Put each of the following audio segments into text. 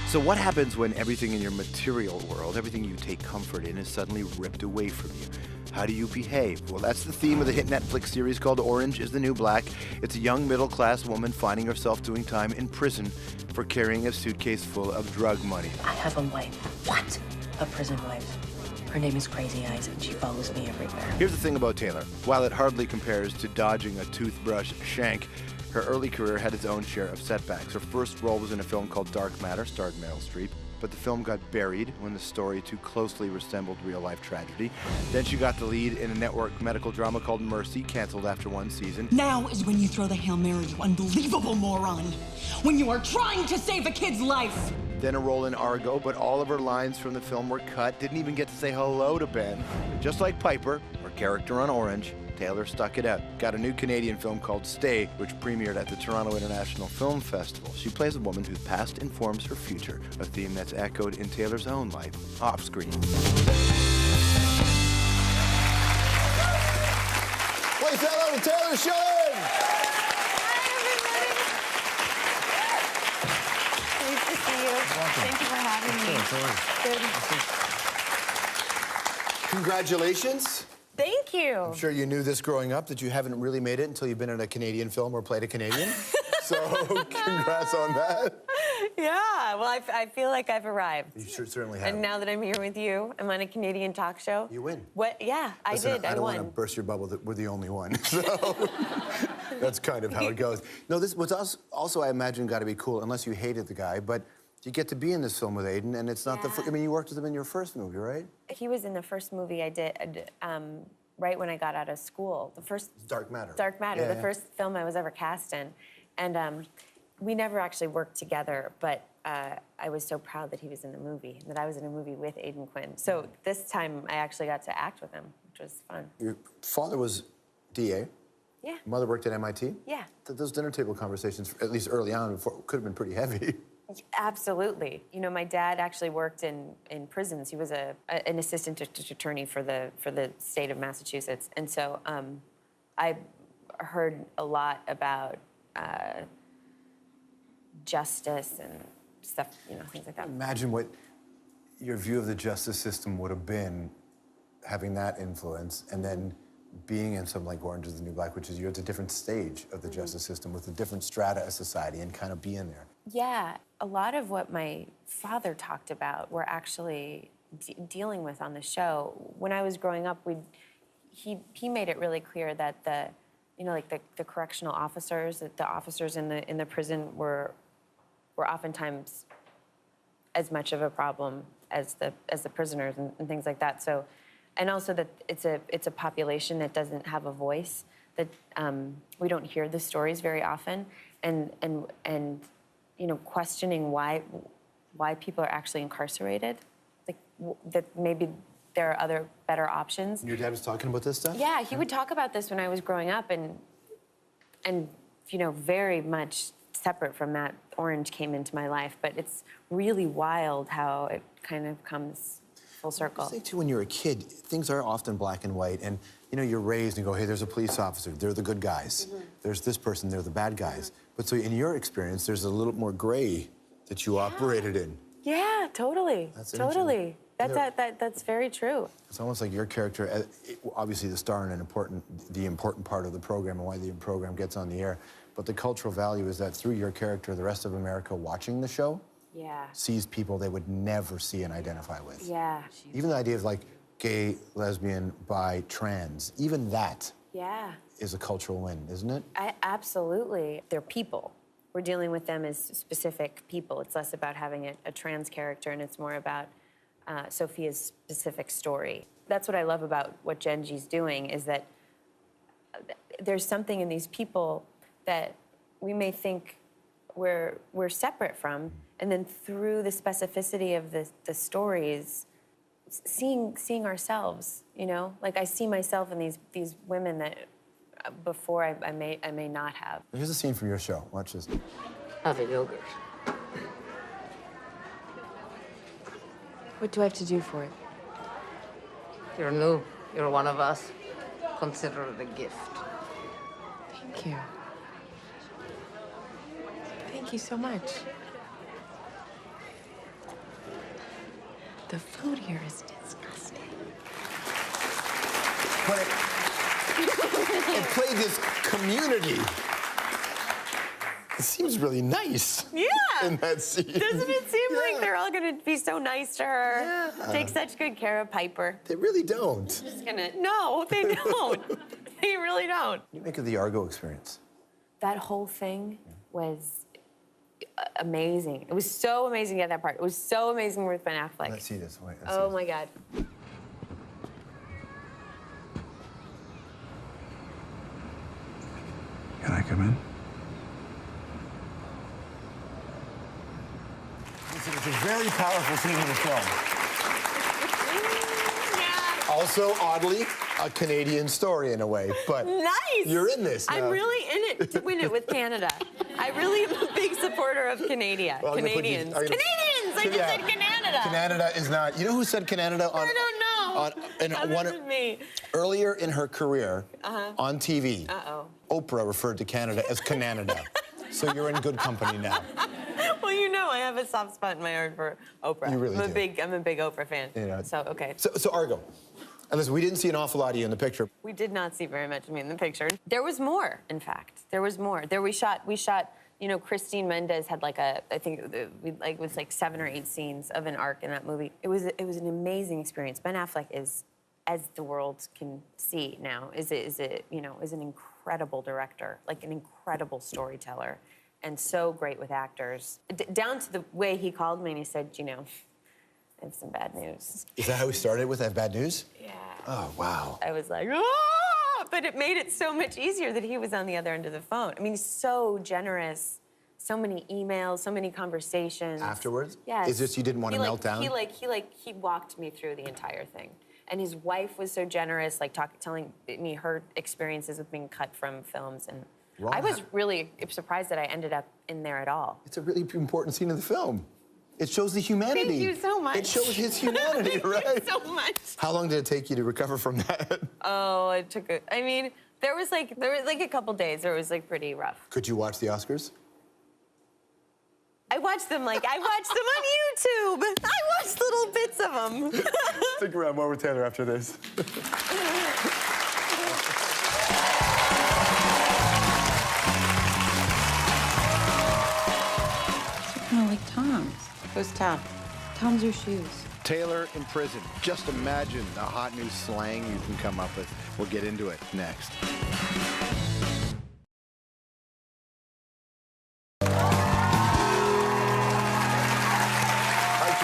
So what happens when everything in your material world, everything you take comfort in, is suddenly ripped away from you? How do you behave? Well, that's the theme of the hit Netflix series called Orange is the New Black. It's a young middle-class woman finding herself doing time in prison for carrying a suitcase full of drug money. I have a wife. What? A prison wife. Her name is Crazy Eyes, and she follows me everywhere. Here's the thing about Taylor. While it hardly compares to dodging a toothbrush shank, her early career had its own share of setbacks. Her first role was in a film called Dark Matter, starred Meryl Streep. But the film got buried when the story too closely resembled real-life tragedy. Then she got the lead in a network medical drama called Mercy, canceled after one season. Now is when you throw the Hail Mary, you unbelievable moron. When you are trying to save a kid's life. Then a role in Argo, but all of her lines from the film were cut. Didn't even get to say hello to Ben. Just like Piper, her character on Orange, Taylor stuck it out. Got a new Canadian film called Stay, which premiered at the Toronto International Film Festival. She plays a woman whose past informs her future, a theme that's echoed in Taylor's own life, off-screen. Please say hello to Taylor Schilling! Nice to see you. Thank you for having me. Good. Congratulations. Thank you. I'm sure you knew this growing up, that you haven't really made it until you've been in a Canadian film or played a Canadian. So congrats on that. Yeah, well, I feel like I've arrived. You certainly have. And now that I'm here with you, I'm on a Canadian talk show. You win. What? Yeah, Listen, I did. I don't won. want to burst your bubble that we're the only one. So that's kind of how it goes. No, this was also, I imagine, got to be cool, unless you hated the guy, but you get to be in this film with Aiden, and it's not I mean, you worked with him in your first movie, right? He was in the first movie I did right when I got out of school. The first... Dark Matter. Dark Matter, Yeah, the first film I was ever cast in. And we never actually worked together, but I was so proud that he was in the movie, that I was in a movie with Aiden Quinn. So this time I actually got to act with him, which was fun. Your father was DA. Yeah. Mother worked at MIT. Yeah. Those dinner table conversations, at least early on, could have been pretty heavy. Absolutely. You know, my dad actually worked in prisons. He was an assistant district attorney for the state of Massachusetts. And so I heard a lot about justice and stuff, you know, things like that. Imagine what your view of the justice system would have been having that influence, and then being in something like Orange is the New Black, which is you're at a different stage of the justice system with a different strata of society, and kind of being there. Yeah, a lot of what my father talked about we're actually dealing with on the show. When I was growing up, he made it really clear that the correctional officers, the officers in the prison were oftentimes as much of a problem as the prisoners and things like that. So, and also that it's a population that doesn't have a voice, that we don't hear the stories very often, and you know, questioning why people are actually incarcerated, like that maybe there are other better options. Your dad was talking about this stuff? Yeah, he would talk about this when I was growing up, and you know, very much separate from that, Orange came into my life. But it's really wild how it kind of comes full circle. I think too, when you're a kid, things are often black and white, and you know, you're raised and you go, hey, there's a police officer, they're the good guys. There's this person, they're the bad guys. But so in your experience, there's a little more gray that you operated in. Yeah, totally. That's totally. That's very true. It's almost like your character, obviously the star and the important part of the program and why the program gets on the air. But the cultural value is that through your character, the rest of America watching the show sees people they would never see and identify with. Yeah. Even the idea of like gay, lesbian, bi, trans, even that is a cultural win, isn't it? Absolutely. They're people. We're dealing with them as specific people. It's less about having a trans character, and it's more about Sophia's specific story. That's what I love about what Genji's doing, is that there's something in these people that we may think we're separate from, and then through the specificity of the stories, seeing ourselves, you know? Like, I see myself in these women that before I may not have. Here's a scene from your show. Watch this. Have a yogurt. What do I have to do for it? You're new. You're one of us. Consider it a gift. Thank you. Thank you so much. The food here is disgusting. But it played this community. It seems really nice. Yeah. In that scene. Doesn't it seem like they're all gonna be so nice to her? Yeah. Take such good care of Piper. They really don't. Just gonna. No, they don't. They really don't. What do you make of the Argo experience? That whole thing was amazing. It was so amazing to get that part. It was so amazing with Ben Affleck. Let's see this. Wait, let's Oh see my God. Can I come in? Listen, it's a very powerful scene in the film. Yeah. Also, oddly, a Canadian story in a way, but Nice. you're in this now. I'm really in it to win it with Canada. I really am a big supporter of Canada. Well, Canadians. Canadians! I just said Canada. Canada is not. You know who said Canada on? I don't know. Other than me. Earlier in her career on TV, Oprah referred to Canada as Canada. So you're in good company now. Well, you know, I have a soft spot in my heart for Oprah. You really do. I'm a big Oprah fan. You know. So, okay. So Argo. And listen, we didn't see an awful lot of you in the picture. We did not see very much of me in the picture. There was more, in fact. There was more. We shot, you know, Christine Mendez had like I think it was like 7 or 8 scenes of an arc in that movie. It was an amazing experience. Ben Affleck is, as the world can see now, is an incredible director, like an incredible storyteller, and so great with actors. Down to the way he called me and he said, you know, I have some bad news. Is that how we started with? I have bad news? Yeah. Oh, wow. I was like, oh! But it made it so much easier that he was on the other end of the phone. I mean, he's so generous. So many emails, so many conversations. Afterwards? Yes. Is this you didn't want to melt down? He walked me through the entire thing. And his wife was so generous, like telling me her experiences with being cut from films. And I was really surprised that I ended up in there at all. It's a really important scene of the film. It shows the humanity. Thank you so much. It shows his humanity, right? Thank you so much. How long did it take you to recover from that? Oh, it took I mean, there was like a couple days where it was like pretty rough. Could you watch the Oscars? I watched them on YouTube. I watched little bits of them. Stick around, more with Taylor after this. Kind of like Tom's. Who's Tom? Tom's your shoes. Taylor in prison. Just imagine the hot new slang you can come up with. We'll get into it next.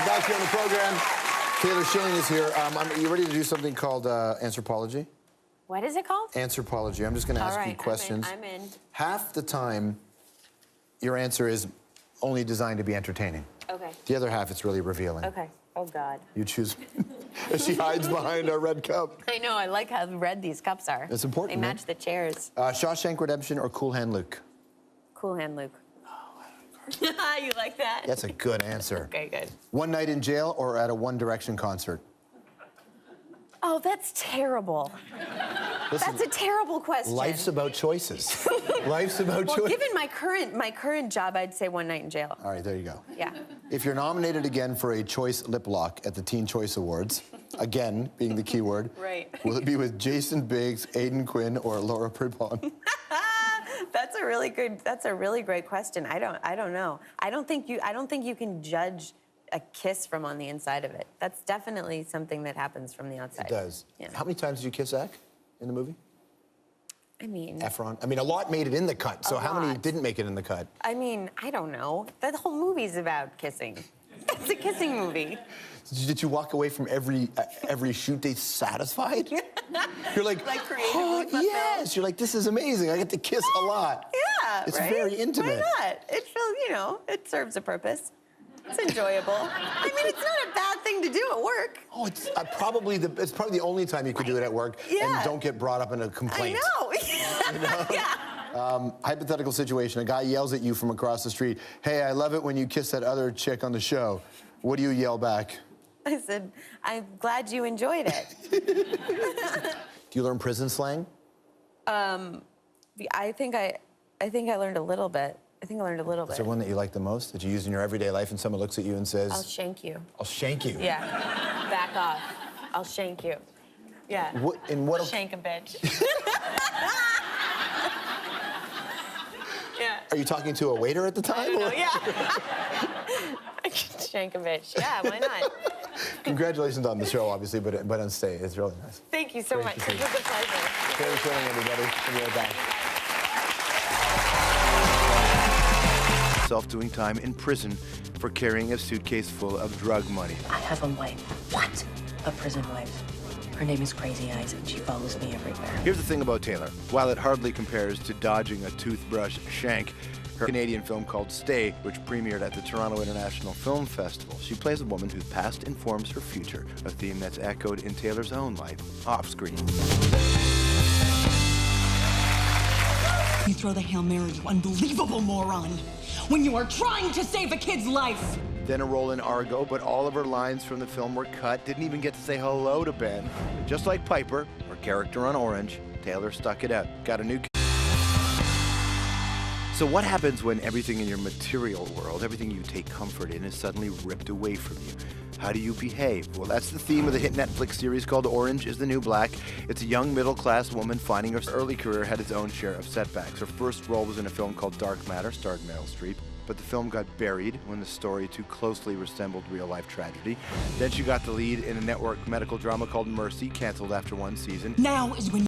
Back here on the program, Taylor Schilling is here. Are you ready to do something called anthropology? What is it called? Anthropology. I'm just going to ask All right, you questions. I'm in. Half the time, your answer is only designed to be entertaining. Okay. The other half, it's really revealing. Okay. Oh, God. You choose. As she hides behind our red cup. I know. I like how red these cups are. It's important, They man. match the chairs. Shawshank Redemption or Cool Hand Luke? Cool Hand Luke. You like that? That's a good answer. Okay, good. One night in jail or at a One Direction concert? Oh, that's terrible. Listen, That's a terrible question. life's about choices. Life's about Well, choices. given my current job, I'd say one night in jail. All right, there you go. Yeah. If you're nominated again for a Choice Lip Lock at the Teen Choice Awards, again being the key word, Right. will it be with Jason Biggs, Aidan Quinn, or Laura Prepon? That's a really great question. I don't know. I don't think you can judge a kiss from on the inside of it. That's definitely something that happens from the outside. It does. Yeah. How many times did you kiss Zach in the movie? I mean, Efron? I mean, a lot made it in the cut, so how many lot. didn't make it in the cut? I mean, I don't know. The whole movie's about kissing. It's a kissing movie. Did you walk away from every shoot day satisfied? You're like creatively oh, fulfilled? yes. You're like, this is amazing. I get to kiss a lot. Yeah, It's right? very intimate. Why not? It feels, it serves a purpose. It's enjoyable. I mean, it's not a bad thing to do at work. Oh, it's probably the only time you could do it at work Yeah. and don't get brought up in a complaint. I know. Yeah. Hypothetical situation: a guy yells at you from across the street, "Hey, I love it when you kiss that other chick on the show." What do you yell back? I said, I'm glad you enjoyed it. Do you learn prison slang? I think I learned a little bit. I think I learned a little Is bit. there one that you like the most, that you use in your everyday life and someone looks at you and says, I'll shank you. I'll shank you? Yeah. Back off. I'll shank you. Yeah. What Shank a bitch. Yeah. Are you talking to a waiter at the time? I don't know, or- yeah. Shank a bitch. Yeah, why not? Congratulations on the show, obviously, but on stage. It's really nice. Thank you so Great much. to This see was you. a pleasure. Taylor Schilling, everybody. We'll be right back. Self-doing time in prison for carrying a suitcase full of drug money. I have a wife. What? A prison wife. Her name is Crazy Eyes, and she follows me everywhere. Here's the thing about Taylor. While it hardly compares to dodging a toothbrush shank, her Canadian film called Stay, which premiered at the Toronto International Film Festival, she plays a woman whose past informs her future, a theme that's echoed in Taylor's own life, off-screen. You throw the Hail Mary, you unbelievable moron! When you are trying to save a kid's life! Then a role in Argo, but all of her lines from the film were cut, didn't even get to say hello to Ben. Just like Piper, her character on Orange, Taylor stuck it out. Got a new... So what happens when everything in your material world, everything you take comfort in, is suddenly ripped away from you? How do you behave? Well, that's the theme of the hit Netflix series called Orange is the New Black. It's a young middle-class woman finding her early career had its own share of setbacks. Her first role was in a film called Dark Matter, starred Meryl Streep. But the film got buried when the story too closely resembled real-life tragedy. Then she got the lead in a network medical drama called Mercy, canceled after one season. Now is when